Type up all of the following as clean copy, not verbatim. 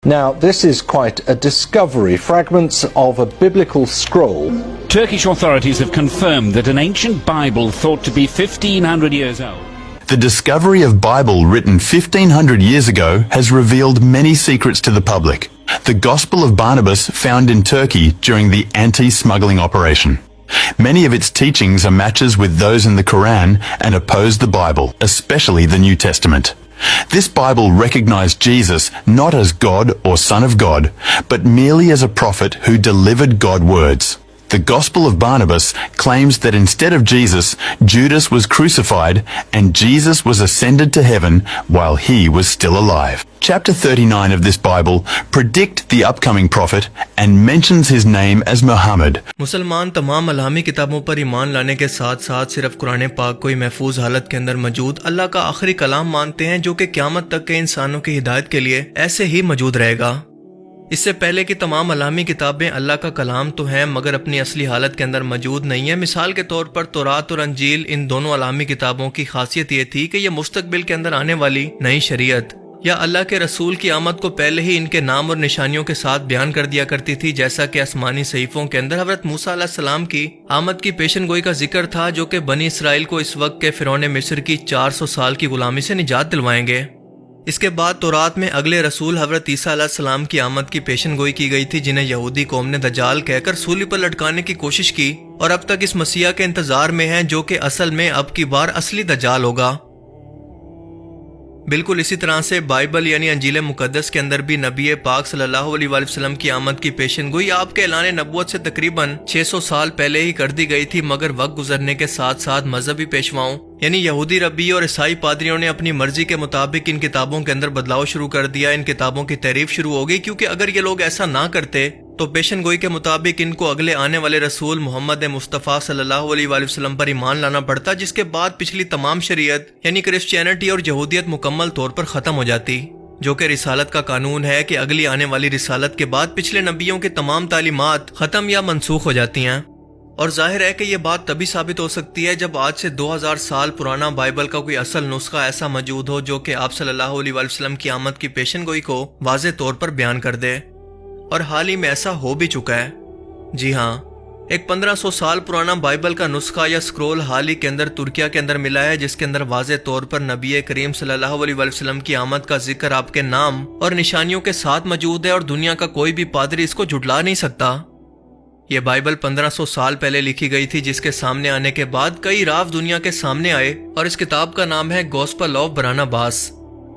Now, this is quite a discovery. Fragments of a biblical scroll. Turkish authorities have confirmed that an ancient Bible thought to be 1,500 years old. The discovery of Bible written 1,500 years ago has revealed many secrets to the public. The Gospel of Barnabas found in Turkey during the anti-smuggling operation. Many of its teachings are matches with those in the Quran and oppose the Bible, especially the New Testament. This Bible recognized Jesus not as God or Son of God, but merely as a prophet who delivered God's words. The Gospel of Barnabas claims that instead of Jesus, Judas was crucified and Jesus was ascended to heaven while he was still alive. Chapter 39 of this Bible predict the upcoming prophet and mentions his name as Muhammad. मुसलमान तमाम अलामी किताबों पर ईमान लाने के साथ साथ सिर्फ कुरान पाक को ही महफूज हालत के अंदर मौजूद अल्लाह का आखिरी कलाम मानते हैं, जो कि क़यामत तक के इंसानों की हिदायत के लिए ऐसे ही मौजूद रहेगा। इससे पहले कि तमाम अलामी किताबें अल्लाह का कलाम तो हैं मगर अपनी असली हालत के अंदर मौजूद नहीं है। मिसाल के तौर पर तौरात और अंजील, इन दोनों अलामी किताबों की खासियत ये थी कि ये मुस्तकबिल के अंदर आने वाली नई शरीयत या अल्लाह के रसूल की आमद को पहले ही इनके नाम और निशानियों के साथ बयान कर दिया करती थी, जैसा कि आसमानी सहीफों के अंदर हज़रत मूसा अलैहिस्सलाम की आमद की पेशन गोई का जिक्र था, जो कि बनी इसराइल को इस वक्त के फिरौन मिस्र की 400 साल की गुलामी से निजात दिलवाएंगे। इसके बाद तौरात में अगले रसूल हज़रत ईसा अलैहिस्सलाम की आमद की पेशन गोई की गई थी, जिन्हें यहूदी कौम ने दज्जाल कहकर सूली पर लटकाने की कोशिश की और अब तक इस मसीहा के इंतजार में हैं, जो कि असल में अब की बार असली दज्जाल होगा। बिल्कुल इसी तरह से बाइबल यानी अंजील मुकद्दस के अंदर भी नबी पाक सल्लल्लाहु अलैहि वसल्लम की आमद की पेशन गोई आपके ऐलान नबूवत से तकरीबन 600 साल पहले ही कर दी गई थी, मगर वक्त गुजरने के साथ साथ मजहबी पेशवाओं यानी यहूदी रब्बी और ईसाई पादरियों ने अपनी मर्जी के मुताबिक इन किताबों के अंदर बदलाव शुरू कर दिया। इन किताबों की तारीफ शुरू हो गई, क्योंकि अगर ये लोग ऐसा ना करते तो पेशन गोई के मुताबिक इनको अगले आने वाले रसूल मोहम्मद मुस्तफ़ा सल्लल्लाहु अलैहि वसल्लम पर ईमान लाना पड़ता, जिसके बाद पिछली तमाम शरीयत यानी क्रिश्चियनिटी और यहूदियत मुकम्मल तौर पर ख़त्म हो जाती, जो कि रिसालत का कानून है कि अगली आने वाली रिसालत के बाद पिछले नबियों की तमाम तालीमात ख़त्म या मनसूख हो जाती हैं। और जाहिर है कि यह बात तभी साबित हो सकती है जब आज से 2000 साल पुराना बाइबल का कोई असल नुस्खा ऐसा मौजूद हो, जो कि आप सल्लल्लाहु अलैहि वसल्लम की आमद की पेशन गोई को वाज़ेह तौर पर बयान कर दे। और हाल ही में ऐसा हो भी चुका है। जी हाँ, एक 1500 साल पुराना बाइबल का नुस्खा या स्क्रोल हाल ही के अंदर तुर्किया के अंदर मिला है, जिसके अंदर वाज़ेह तौर पर नबी करीम सल्लल्लाहु अलैहि वसल्लम की आमद का जिक्र आपके नाम और निशानियों के साथ मौजूद है और दुनिया का कोई भी पादरी इसको झुठला नहीं सकता। ये बाइबल 1500 साल पहले लिखी गई थी, जिसके सामने आने के बाद कई राव दुनिया के सामने आए और इस किताब का नाम है गॉस्पेल ऑफ बरनबास,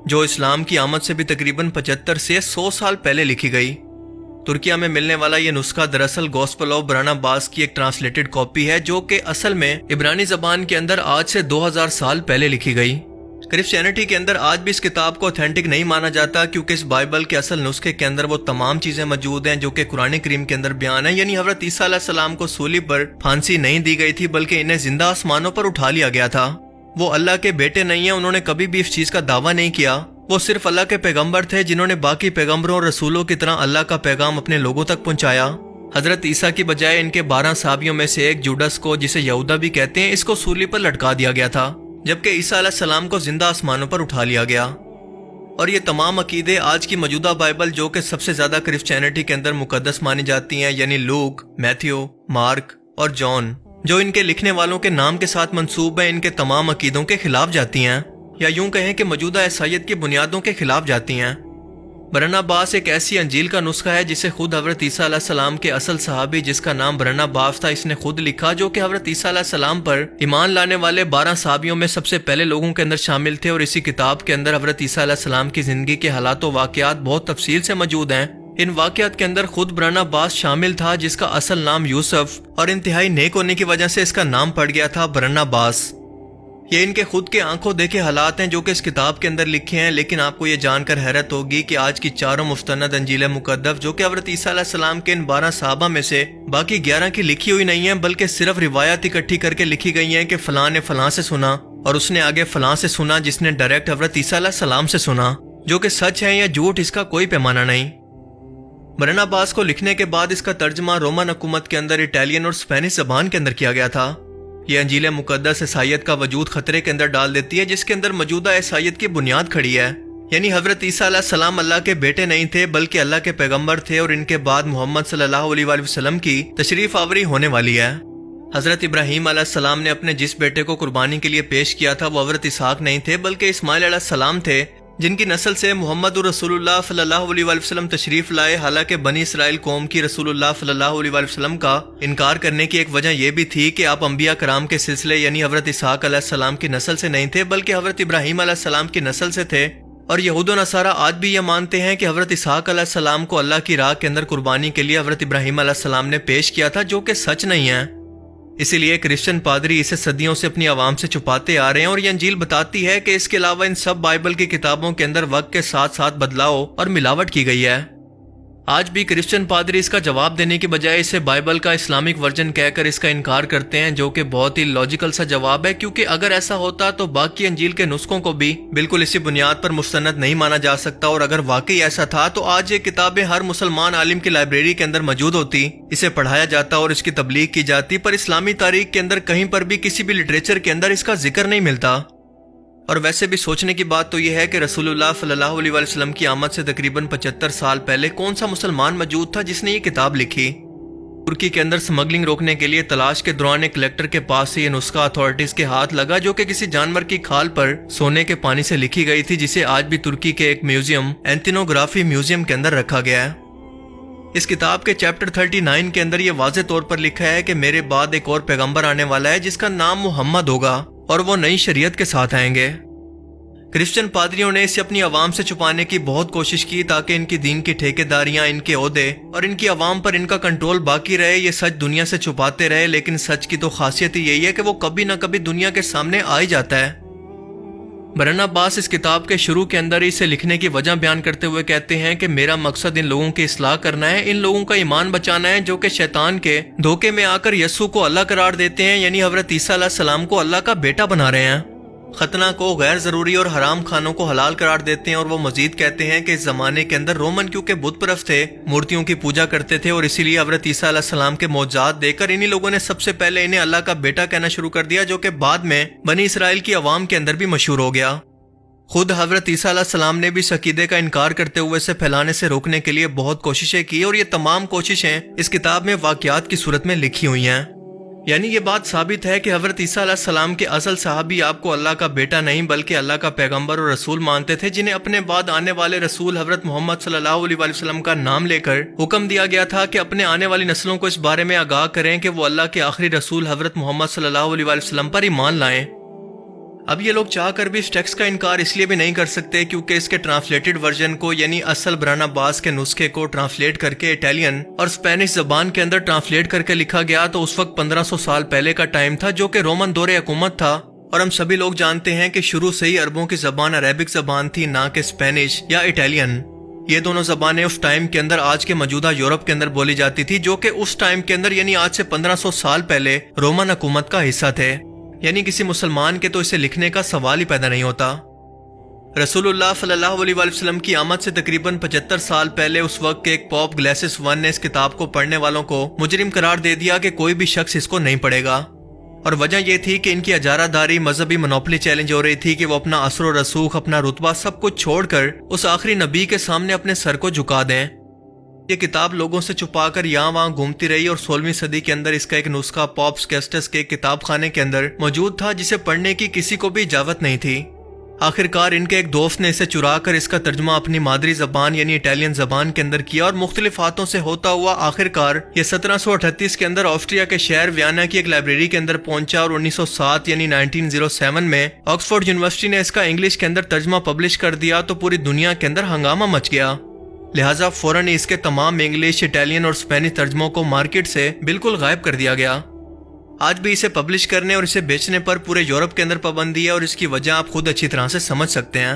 जो इस्लाम की आमद से भी तकरीबन 75 से 100 साल पहले लिखी गई। तुर्किया में मिलने वाला ये नुस्खा दरअसल गॉस्पेल ऑफ बरनबास की एक ट्रांसलेटेड कॉपी है, जो कि असल में इब्रानी जबान के अंदर आज से 2000 साल पहले लिखी गई। क्रिश्चियनिटी के अंदर आज भी इस किताब को ऑथेंटिक नहीं माना जाता, क्योंकि इस बाइबल के असल नुस्खे के अंदर वो तमाम चीजें मौजूद हैं जो कि कुरान करीम के अंदर बयान है। यानी हज़रत ईसा अलैहिस्सलाम को सूली पर फांसी नहीं दी गई थी, बल्कि इन्हें जिंदा आसमानों पर उठा लिया गया था। वो अल्लाह के बेटे नहीं है, उन्होंने कभी भी इस चीज का दावा नहीं किया। वो सिर्फ अल्लाह के पैगम्बर थे, जिन्होंने बाकी पैगम्बरों और रसूलों की तरह अल्लाह का पैगाम अपने लोगों तक पहुंचाया। हजरत ईसा की बजाय इनके 12 साहबियों में से एक जुडस को, जिसे यहूदा भी कहते हैं, इसको सूली पर लटका दिया गया था, जबकि ईसा अलैहिस्सलाम को जिंदा आसमानों पर उठा लिया गया। और ये तमाम अकीदे आज की मौजूदा बाइबल, जो कि सबसे ज्यादा क्रिश्चियनिटी के अंदर मुकद्दस मानी जाती हैं, यानी लूक, मैथ्यू, मार्क और जॉन, जो इनके लिखने वालों के नाम के साथ मंसूब है, इनके तमाम अकीदों के खिलाफ जाती हैं, या यूं कहें कि मौजूदा ईसाईयत की बुनियादों के खिलाफ जाती हैं। बरनबास एक ऐसी अंजील का नुस्खा है जिसे खुद हज़रत ईसा अलैहिस्सलाम के असल सहाबी, जिसका नाम बरनबास था, इसने खुद लिखा, जो कि हज़रत ईसा अलैहिस्सलाम पर ईमान लाने वाले 12 सहाबियों में सबसे पहले लोगों के अंदर शामिल थे। और इसी किताब के अंदर हज़रत ईसा अलैहिस्सलाम की जिंदगी के हालात व वाक़यात बहुत तफसील से मौजूद हैं। इन वाक़यात के अंदर खुद बरनबास शामिल था, जिसका असल नाम यूसुफ और इंतहाई नेक होने की वजह से इसका नाम पड़ गया था बरनबास। ये इनके खुद के आंखों देखे हालात हैं जो कि इस किताब के अंदर लिखे हैं। लेकिन आपको ये जानकर हैरत होगी कि आज की चारों मुस्तनद अंजील मुकद्दस, जो कि हज़रत ईसा अलैहिस्सलाम के इन 12 सहाबा में से बाकी 11 की लिखी हुई नहीं है, बल्कि सिर्फ रिवायत इकट्ठी करके लिखी गई हैं कि फलां ने फलां से सुना और उसने आगे फलां से सुना, जिसने डायरेक्ट हज़रत ईसा अलैहिस्सलाम से सुना। जो कि सच है या झूठ, इसका कोई पैमाना नहीं। बरनबास को लिखने के बाद इसका तर्जमा रोमन हुकूमत के अंदर इटालियन और स्पेनिश जबान के अंदर किया गया था। यह अंजील मुकद्दस ईसाईयत का वजूद खतरे के अंदर डाल देती है, जिसके अंदर मौजूदा ईसाईयत की बुनियाद खड़ी है। यानी हजरत ईसा अलैहिस्सलाम अल्लाह के बेटे नहीं थे बल्कि अल्लाह के पैगंबर थे और इनके बाद मोहम्मद सल्लल्लाहु अलैहि वसल्लम की तशरीफ आवरी होने वाली है। हजरत इब्राहीम अलैहिस्सलाम ने अपने जिस बेटे को कुर्बानी के लिए पेश किया था वो हजरत इसहाक नहीं थे बल्कि इस्माइल अलैहिस्सलाम थे, जिनकी नस्ल से मोहम्मद रसूलुल्लाह सल्लल्लाहु अलैहि वसल्लम तशरीफ लाए। हालांकि बनी इसराइल कौम की रसूलुल्लाह सल्लल्लाहु अलैहि वसल्लम का इनकार करने की एक वजह यह भी थी कि आप अंबिया कराम के सिलसिले यानी हजरत इसहाक अलैहिस्सलाम की नस्ल से नहीं थे बल्कि हजरत इब्राहीम अलैहिस्सलाम की नस्ल से थे। और यहूद व नसारा आज भी यह मानते हैं कि हजरत इसहाक अलैहिस्सलाम को अल्लाह की राह के अंदर कुर्बानी के लिए हजरत इब्राहीम अलैहिस्सलाम ने पेश किया था, जो कि सच नहीं है। इसीलिए क्रिश्चियन पादरी इसे सदियों से अपनी आवाम से छुपाते आ रहे हैं और ये अंजील बताती है कि इसके अलावा इन सब बाइबल की किताबों के अंदर वक्त के साथ साथ बदलाव और मिलावट की गई है। आज भी क्रिश्चियन पादरी इसका जवाब देने की बजाय इसे बाइबल का इस्लामिक वर्जन कहकर इसका इनकार करते हैं, जो कि बहुत ही लॉजिकल सा जवाब है, क्योंकि अगर ऐसा होता तो बाकी अंजील के नुस्खों को भी बिल्कुल इसी बुनियाद पर मुस्तनद नहीं माना जा सकता। और अगर वाकई ऐसा था तो आज ये किताबें हर मुसलमान आलिम की लाइब्रेरी के अंदर मौजूद होती, इसे पढ़ाया जाता और इसकी तबलीग की जाती। पर इस्लामी तारीख के अंदर कहीं पर भी किसी भी लिटरेचर के अंदर इसका जिक्र नहीं मिलता। और वैसे भी सोचने की बात तो यह है कि रसूलुल्लाह सल्लल्लाहु अलैहि वसल्लम की आमद से तकरीबन 75 साल पहले कौन सा मुसलमान मौजूद था जिसने ये किताब लिखी। तुर्की के अंदर स्मगलिंग रोकने के लिए तलाश के दौरान एक कलेक्टर के पास से ये नुस्खा अथॉरिटीज के हाथ लगा, जो कि किसी जानवर की खाल पर सोने के पानी से लिखी गई थी, जिसे आज भी तुर्की के एक म्यूजियम एंथिनोग्राफी म्यूजियम के अंदर रखा गया है। इस किताब के चैप्टर 39 के अंदर यह वाज़ेह तौर पर लिखा है कि मेरे बाद एक और पैगंबर आने वाला है जिसका नाम मुहम्मद होगा और वो नई शरीयत के साथ आएंगे। क्रिश्चियन पादरियों ने इसे अपनी आवाम से छुपाने की बहुत कोशिश की ताकि इनकी दीन की ठेकेदारियां, इनके ओहदे और इनकी आवाम पर इनका कंट्रोल बाकी रहे। ये सच दुनिया से छुपाते रहे, लेकिन सच की तो खासियत ही यही है कि वो कभी ना कभी दुनिया के सामने आ ही जाता है। बरन अब्बास इस किताब के शुरू के अंदर इसे लिखने की वजह बयान करते हुए कहते हैं कि मेरा मकसद इन लोगों की इस्लाह करना है, इन लोगों का ईमान बचाना है जो कि शैतान के धोखे में आकर यस्सु को अल्लाह करार देते हैं, यानी हजरत ईसा अलैहिस्सलाम को अल्लाह का बेटा बना रहे हैं, खतना को गैर जरूरी और हराम खानों को हलाल करार देते हैं। और वो मजीद कहते हैं कि इस जमाने के अंदर रोमन क्योंकि बुत परस्त थे, मूर्तियों की पूजा करते थे और इसीलिए हजरत ईसा अलैहिस्सलाम के मौजूद देकर इन्हीं लोगों ने सबसे पहले इन्हें अल्लाह का बेटा कहना शुरू कर दिया, जो कि बाद में बनी इसराइल की आवाम के अंदर भी मशहूर हो गया। खुद हजरत ईसा अलैहिस्सलाम ने भी इस अकीदे का इनकार करते हुए इसे फैलाने से रोकने के लिए बहुत कोशिशें की और ये तमाम कोशिशें इस किताब में वाकयात की सूरत में लिखी हुई हैं। यानी ये बात साबित है कि हजरत ईसा अलैहिस्सलाम के असल साहबी आपको अल्लाह का बेटा नहीं बल्कि अल्लाह का पैगंबर और रसूल मानते थे, जिन्हें अपने बाद आने वाले रसूल हजरत मोहम्मद सल्लल्लाहु अलैहि वसल्लम का नाम लेकर हुक्म दिया गया था कि अपने आने वाली नस्लों को इस बारे में आगाह करें कि वो अल्लाह के आखिरी रसूल हजरत मोहम्मद सल्लल्लाहु अलैहि वसल्लम पर ईमान लाएं। अब ये लोग चाहकर भी इस टेक्स्ट का इनकार इसलिए भी नहीं कर सकते क्योंकि इसके ट्रांसलेटेड वर्जन को यानी असल बरन अब्बास के नुस्खे को ट्रांसलेट करके इटालियन और स्पेनिश जबान के अंदर ट्रांसलेट करके लिखा गया तो उस वक्त 1500 साल पहले का टाइम था, जो कि रोमन दौरे हुकूमत था। और हम सभी लोग जानते हैं कि शुरू से ही अरबों की जबान अरेबिक जबान थी, ना कि स्पेनिश या इटालियन। ये दोनों जबानें उस टाइम के अंदर आज के मौजूदा यूरोप के अंदर बोली जाती थी, जो कि उस टाइम के अंदर यानी आज से 1500 साल पहले रोमन हुकूमत का हिस्सा थे। यानी किसी मुसलमान के तो इसे लिखने का सवाल ही पैदा नहीं होता। रसूलुल्लाह सल्लल्लाहु अलैहि वसल्लम की आमद से तकरीबन 75 साल पहले उस वक्त के एक पोप ग्लेसिस I ने इस किताब को पढ़ने वालों को मुजरिम करार दे दिया कि कोई भी शख्स इसको नहीं पढ़ेगा। और वजह यह थी कि इनकी अजारादारी, मजहबी मोनोपोली चैलेंज हो रही थी कि वो अपना असर और रसूख, अपना रुतबा सब कुछ छोड़कर उस आखिरी नबी के सामने अपने सर को झुका दें। ये किताब लोगों से छुपाकर यहाँ वहाँ घूमती रही और 16वीं सदी के अंदर इसका एक नुस्खा पॉप्स कैस्टस के किताब खाने के अंदर मौजूद था, जिसे पढ़ने की किसी को भी इजाजत नहीं थी। आखिरकार इनके एक दोस्त ने इसे चुरा कर इसका तर्जुमा अपनी मादरी जबान यानी इटालियन जबान के अंदर किया और मुख्तलिफ हाथों से होता हुआ आखिरकार ये 1738 के अंदर ऑस्ट्रिया के शहर वियना की एक लाइब्रेरी के अंदर पहुंचा और 1907 यानी 1907 में ऑक्सफोर्ड यूनिवर्सिटी ने इसका इंग्लिश के अंदर तर्जुमा पब्लिश कर दिया तो पूरी दुनिया के अंदर हंगामा मच गया। लिहाजा फौरन इसके तमाम इंग्लिश, इटालियन और स्पेनिश तर्जुमों को मार्केट से बिल्कुल गायब कर दिया गया। आज भी इसे पब्लिश करने और इसे बेचने पर पूरे यूरोप के अंदर पाबंदी है और इसकी वजह आप खुद अच्छी तरह से समझ सकते हैं।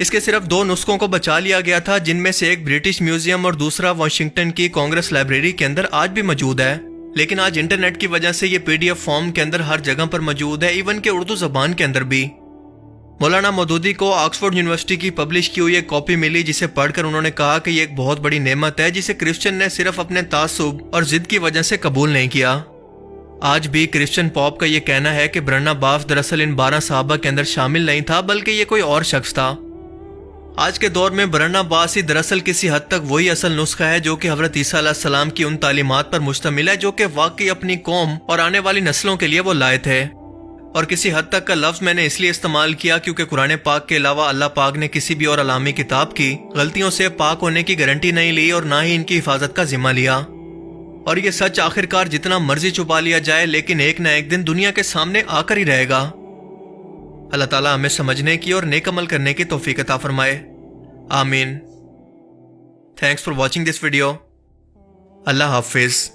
इसके सिर्फ 2 नुस्खों को बचा लिया गया था, जिनमें से एक ब्रिटिश म्यूजियम और दूसरा वाशिंगटन की कांग्रेस लाइब्रेरी के अंदर आज भी मौजूद है। लेकिन आज इंटरनेट की वजह से ये PDF फॉर्म के अंदर हर जगह पर मौजूद है, इवन के उर्दू जबान के अंदर भी। मौलाना मौदूदी को ऑक्सफोर्ड यूनिवर्सिटी की पब्लिश की हुई एक कॉपी मिली, जिसे पढ़कर उन्होंने कहा कि ये एक बहुत बड़ी नेमत है जिसे क्रिश्चियन ने सिर्फ अपने तासुब और जिद की वजह से कबूल नहीं किया। आज भी क्रिश्चियन पॉप का ये कहना है कि बरनबास दरअसल इन 12 सहाबा के अंदर शामिल नहीं था, बल्कि ये कोई और शख्स था। آج کے دور میں برہنہ باسی دراصل کسی حد تک وہی اصل نسخہ ہے جو کہ حضرت عیسیٰ علیہ السلام کی ان تعلیمات پر مشتمل ہے جو کہ واقعی اپنی قوم اور آنے والی نسلوں کے لیے وہ لائے تھے. اور کسی حد تک کا لفظ میں نے اس لیے استعمال کیا کیونکہ قرآن پاک کے علاوہ اللہ پاک نے کسی بھی اور علامی کتاب کی غلطیوں سے پاک ہونے کی گارنٹی نہیں لی اور نہ ہی ان کی حفاظت کا ذمہ لیا. اور یہ سچ آخرکار جتنا مرضی چھپا لیا جائے لیکن ایک نہ ایک دن دنیا کے سامنے آ کر ہی رہے گا. اللہ تعالیٰ ہمیں سمجھنے کی اور نیک عمل کرنے کی توفیق عطا فرمائے. آمین. Thanks for watching this video. اللہ حافظ.